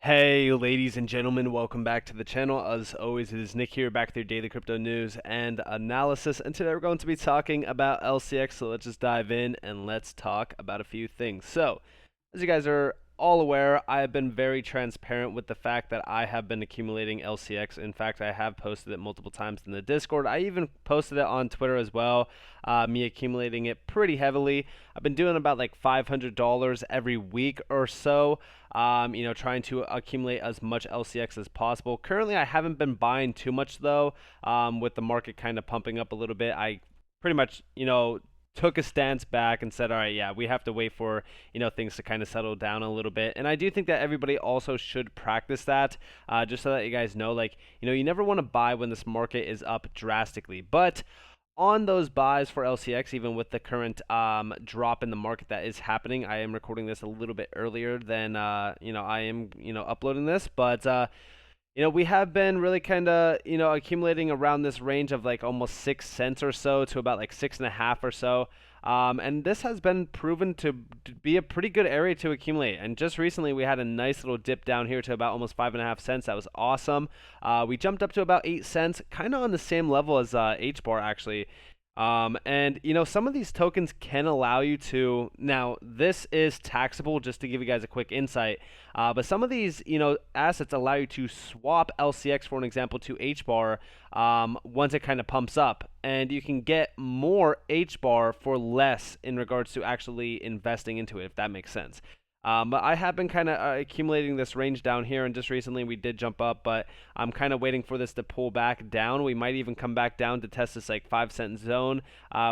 Hey, ladies and gentlemen, welcome back to the channel. As always, it is Nick here, back with your daily crypto news and analysis. And today we're going to be talking about LCX. So let's just dive in and let's talk about a few things. So, as you guys are all aware, I have been very transparent with the fact that I have been accumulating LCX. In fact, I have posted it multiple times in the Discord. I even posted it on Twitter as well, me accumulating it pretty heavily. I've been doing about like $500 every week or so. Trying to accumulate as much LCX as possible. Currently, I haven't been buying too much though, with the market kind of pumping up a little bit. I pretty much, took a stance back and said, all right, yeah, we have to wait for, things to kind of settle down a little bit. And I do think that everybody also should practice that, just so that you guys know, like, you never want to buy when this market is up drastically. But on those buys for LCX, even with the current drop in the market that is happening, I am recording this a little bit earlier than I am uploading this, but we have been really kind of accumulating around this range of like almost 6 cents or so to about like 6.5 or so. And this has been proven to be a pretty good area to accumulate. And just recently, we had a nice little dip down here to about almost 5.5 cents. That was awesome. We jumped up to about 8 cents, kind of on the same level as H bar actually. And some of these tokens can allow you to, now this is taxable, just to give you guys a quick insight, but some of these, assets allow you to swap LCX, for an example, to H bar, once it kind of pumps up, and you can get more H bar for less in regards to actually investing into it, if that makes sense. But I have been kind of accumulating this range down here, and just recently we did jump up, but I'm kind of waiting for this to pull back down. We might even come back down to test this like 5 cent zone,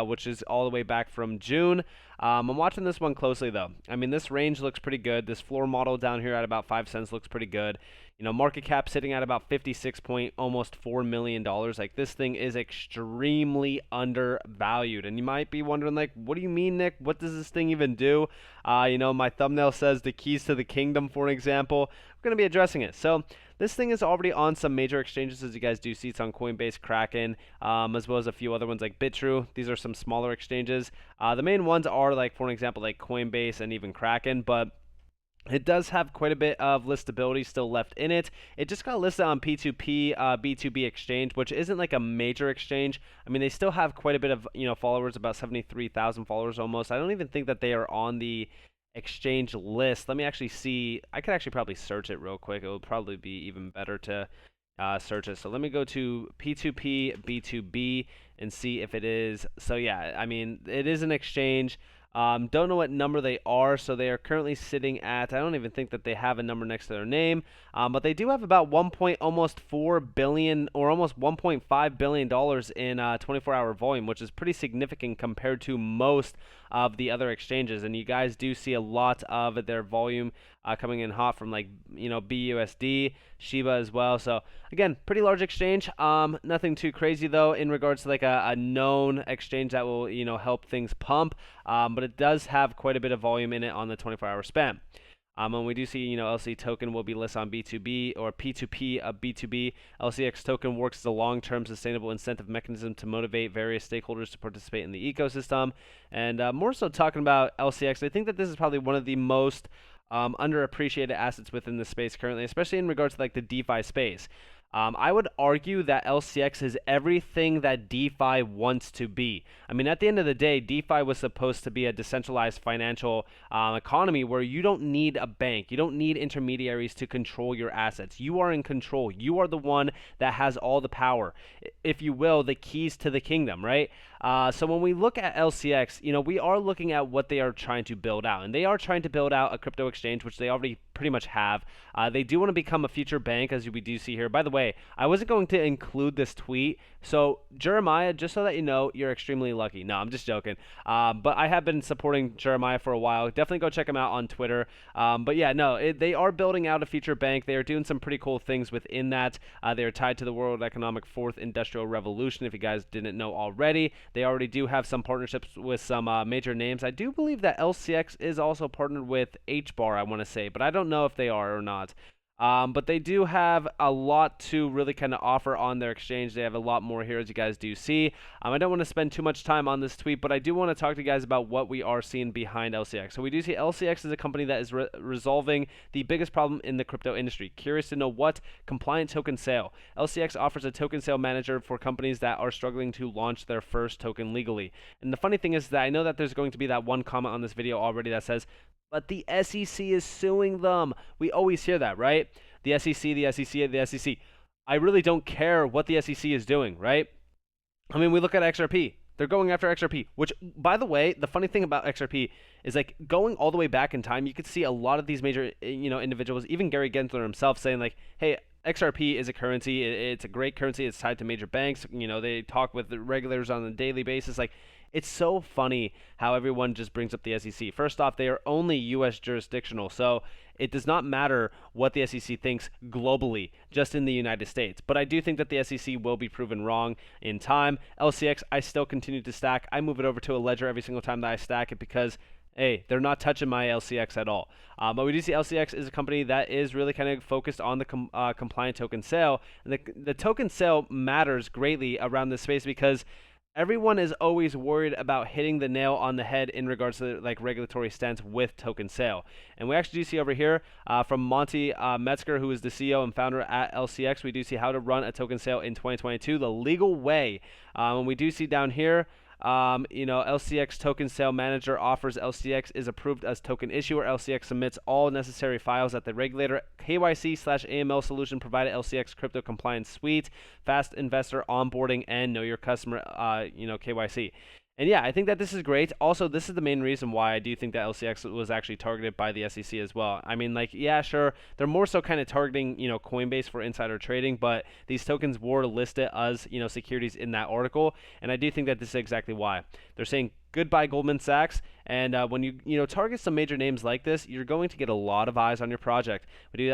which is all the way back from June. I'm watching this one closely though. I mean, this range looks pretty good. This floor model down here at about 5 cents looks pretty good. Market cap sitting at about 56 point almost $4 million. Like, this thing is extremely undervalued. And you might be wondering, like, what do you mean, Nick? What does this thing even do? My thumbnail says the keys to the kingdom, for example. We're going to be addressing it. So this thing is already on some major exchanges, as you guys do see. It's on Coinbase, Kraken, as well as a few other ones like BitTrue. These are some smaller exchanges. The main ones are, like, for example, like Coinbase and even Kraken, but it does have quite a bit of listability still left in it. It just got listed on P2P, B2B exchange, which isn't like a major exchange. I mean, they still have quite a bit of followers, about 73,000 followers almost. I don't even think that they are on the exchange list. Let me actually see. I could actually probably search it real quick. It would probably be even better to search it. So let me go to P2P, B2B and see if it is. So yeah, I mean, it is an exchange. Don't know what number they are, so they are currently sitting at, I don't even think that they have a number next to their name, but they do have about almost 4 billion or almost $1.5 billion in 24-hour volume, which is pretty significant compared to most of the other exchanges. And you guys do see a lot of their volume coming in hot from like BUSD, Shiba as well. So again, pretty large exchange. Nothing too crazy though in regards to like a known exchange that will help things pump. But it does have quite a bit of volume in it on the 24-hour span. And we do see, LC token will be listed on B2B or P2P of B2B. LCX token works as a long-term sustainable incentive mechanism to motivate various stakeholders to participate in the ecosystem. And more so talking about LCX, I think that this is probably one of the most underappreciated assets within the space currently, especially in regards to like the DeFi space. I would argue that LCX is everything that DeFi wants to be. I mean, at the end of the day, DeFi was supposed to be a decentralized financial economy where you don't need a bank. You don't need intermediaries to control your assets. You are in control. You are the one that has all the power, if you will, the keys to the kingdom, right? So when we look at LCX, we are looking at what they are trying to build out. And they are trying to build out a crypto exchange, which they already pretty much have. They do want to become a future bank, as we do see here. By the way, I wasn't going to include this tweet. So Jeremiah, just so that you know, you're extremely lucky. No, I'm just joking. But I have been supporting Jeremiah for a while. Definitely go check him out on Twitter. But yeah, no, they are building out a future bank. They are doing some pretty cool things within that. They are tied to the World Economic Fourth Industrial Revolution, if you guys didn't know already. They already do have some partnerships with some major names. I do believe that LCX is also partnered with HBAR, I want to say, but I don't know if they are or not. But they do have a lot to really kind of offer on their exchange. They have a lot more here, as you guys do see. I don't want to spend too much time on this tweet, but I do want to talk to you guys about what we are seeing behind LCX. So we do see LCX is a company that is resolving the biggest problem in the crypto industry. Curious to know what? Compliant token sale. LCX offers a token sale manager for companies that are struggling to launch their first token legally. And the funny thing is that I know that there's going to be that one comment on this video already that says, but the SEC is suing them. We always hear that, right? The SEC, the SEC, the SEC. I really don't care what the SEC is doing, right? I mean, we look at XRP. They're going after XRP, which, by the way, the funny thing about XRP is like going all the way back in time, you could see a lot of these major, individuals, even Gary Gensler himself saying like, hey, XRP is a currency. It's a great currency. It's tied to major banks. They talk with the regulators on a daily basis. Like, it's so funny how everyone just brings up the SEC. First off, they are only U.S. jurisdictional, so it does not matter what the SEC thinks globally, just in the United States. But I do think that the SEC will be proven wrong in time. LCX, I still continue to stack. I move it over to a ledger every single time that I stack it because, hey, they're not touching my LCX at all. But we do see LCX is a company that is really kind of focused on the compliant token sale. And the token sale matters greatly around this space because everyone is always worried about hitting the nail on the head in regards to like regulatory stance with token sale. And we actually do see over here from Monty Metzger, who is the CEO and founder at LCX, we do see how to run a token sale in 2022 the legal way. And we do see down here, LCX token sale manager offers LCX is approved as token issuer. LCX submits all necessary files at the regulator. KYC/AML solution provided LCX crypto compliance suite, fast investor onboarding, and know your customer, KYC. And yeah, I think that this is great. Also, this is the main reason why I do think that LCX was actually targeted by the SEC as well. I mean, like, yeah, sure, they're more so kind of targeting, Coinbase for insider trading, but these tokens were listed as, securities in that article, and I do think that this is exactly why. They're saying goodbye Goldman Sachs, and when you target some major names like this, you're going to get a lot of eyes on your project. We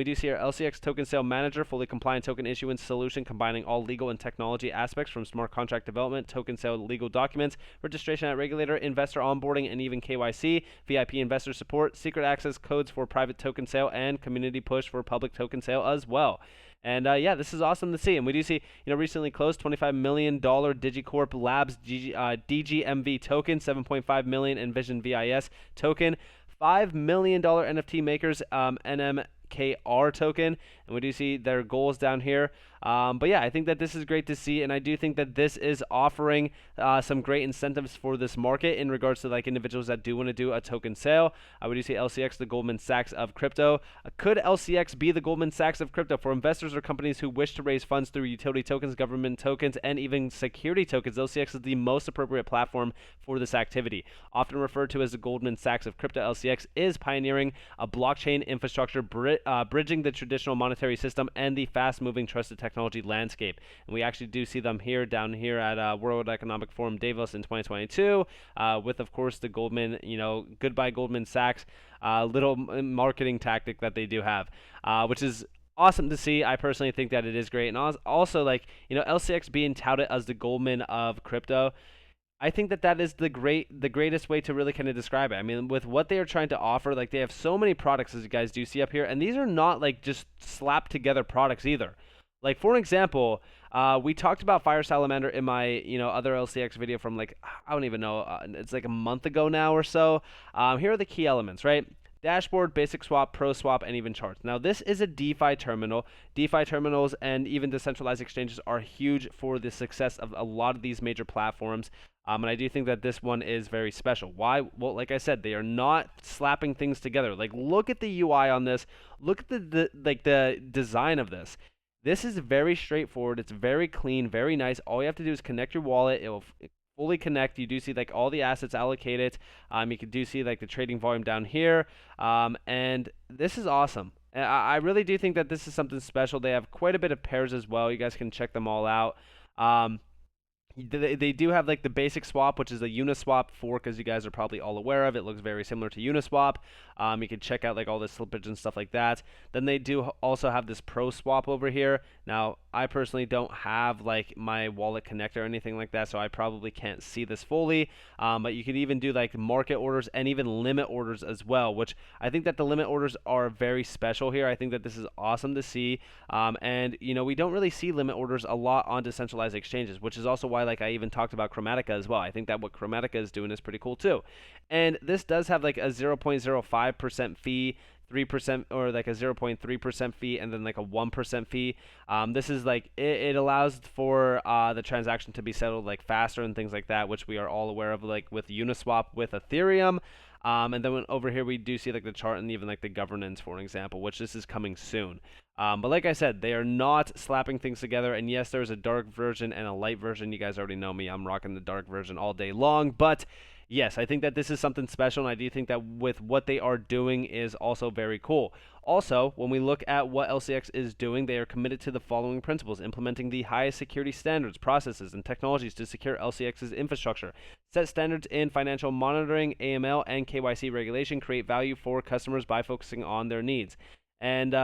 do see our LCX token sale manager, fully compliant token issuance solution, combining all legal and technology aspects from smart contract development, token sale legal documents, registration at regulator, investor onboarding, and even KYC, VIP investor support, secret access codes for private token sale, and community push for public token sale as well. And yeah, this is awesome to see. And we do see, recently closed $25 million Digicorp Labs DGMV token, $7.5 million Envision VIS token, $5 million NFT makers NMKR token, and we do see their goals down here. But yeah, I think that this is great to see, and I do think that this is offering some great incentives for this market in regards to like individuals that do want to do a token sale. We do see LCX, the Goldman Sachs of crypto. Could LCX be the Goldman Sachs of crypto for investors or companies who wish to raise funds through utility tokens, government tokens, and even security tokens? LCX is the most appropriate platform for this activity. Often referred to as the Goldman Sachs of crypto, LCX is pioneering a blockchain infrastructure bridging the traditional monetary system and the fast-moving trusted technology landscape. And we actually do see them down here at World Economic Forum Davos in 2022, with of course the Goldman, goodbye Goldman Sachs, little marketing tactic that they do have, which is awesome to see. I personally think that it is great, and also like LCX being touted as the Goldman of crypto. I think that is the greatest way to really kind of describe it. I mean, with what they are trying to offer, like they have so many products, as you guys do see up here, and these are not like just slapped together products either. Like, for example, we talked about Fire Salamander in my other LCX video from like, I don't even know, it's like a month ago now or so. Here are the key elements, right? Dashboard, basic swap, pro swap, and even charts. Now, this is a DeFi terminal. DeFi terminals and even decentralized exchanges are huge for the success of a lot of these major platforms. And I do think that this one is very special. Why? Well, like I said, they are not slapping things together. Like, look at the UI on this. Look at the design of this. This is very straightforward. It's very clean, very nice. All you have to do is connect your wallet. It will fully connect. You do see like all the assets allocated. You can do see like the trading volume down here. And this is awesome. I really do think that this is something special. They have quite a bit of pairs as well. You guys can check them all out. They do have like the basic swap, which is a Uniswap fork, as you guys are probably all aware of. It looks very similar to Uniswap. You can check out like all the slippage and stuff like that. Then they do also have this Pro Swap over here. Now, I personally don't have like my wallet connector or anything like that, so I probably can't see this fully. But you can even do like market orders and even limit orders as well, which I think that the limit orders are very special here. I think that this is awesome to see. And we don't really see limit orders a lot on decentralized exchanges, which is also why like I even talked about Chromatica as well. I think that what Chromatica is doing is pretty cool too. And this does have like a 0.05% fee, 3% or like a 0.3% fee, and then like a 1% fee. This is like it allows for the transaction to be settled like faster and things like that, which we are all aware of, like with Uniswap with Ethereum. And then over here we do see like the chart and even like the governance, for example, which this is coming soon. But like I said, they are not slapping things together. And yes, there's a dark version and a light version. You guys already know me. I'm rocking the dark version all day long. But yes, I think that this is something special. And I do think that with what they are doing is also very cool. Also, when we look at what LCX is doing, they are committed to the following principles: implementing the highest security standards, processes, and technologies to secure LCX's infrastructure, set standards in financial monitoring, AML, and KYC regulation, create value for customers by focusing on their needs. And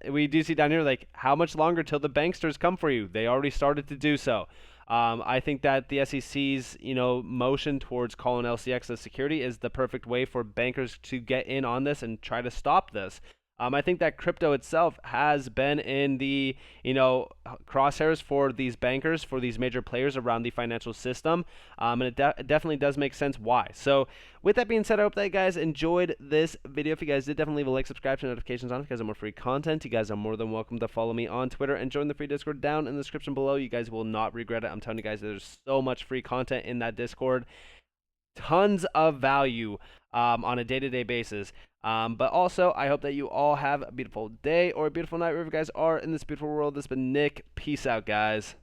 we do see down here, like, how much longer till the banksters come for you? They already started to do so. I think that the SEC's, motion towards calling LCX a security is the perfect way for bankers to get in on this and try to stop this. I think that crypto itself has been in the, crosshairs for these bankers, for these major players around the financial system, and it definitely does make sense why. So, with that being said, I hope that you guys enjoyed this video. If you guys did, definitely leave a like, subscribe, turn notifications on if you guys have more free content. You guys are more than welcome to follow me on Twitter and join the free Discord down in the description below. You guys will not regret it. I'm telling you guys, there's so much free content in that Discord. Tons of value on a day-to-day basis. But also, I hope that you all have a beautiful day or a beautiful night wherever you guys are in this beautiful world. This has been Nick. Peace out, guys.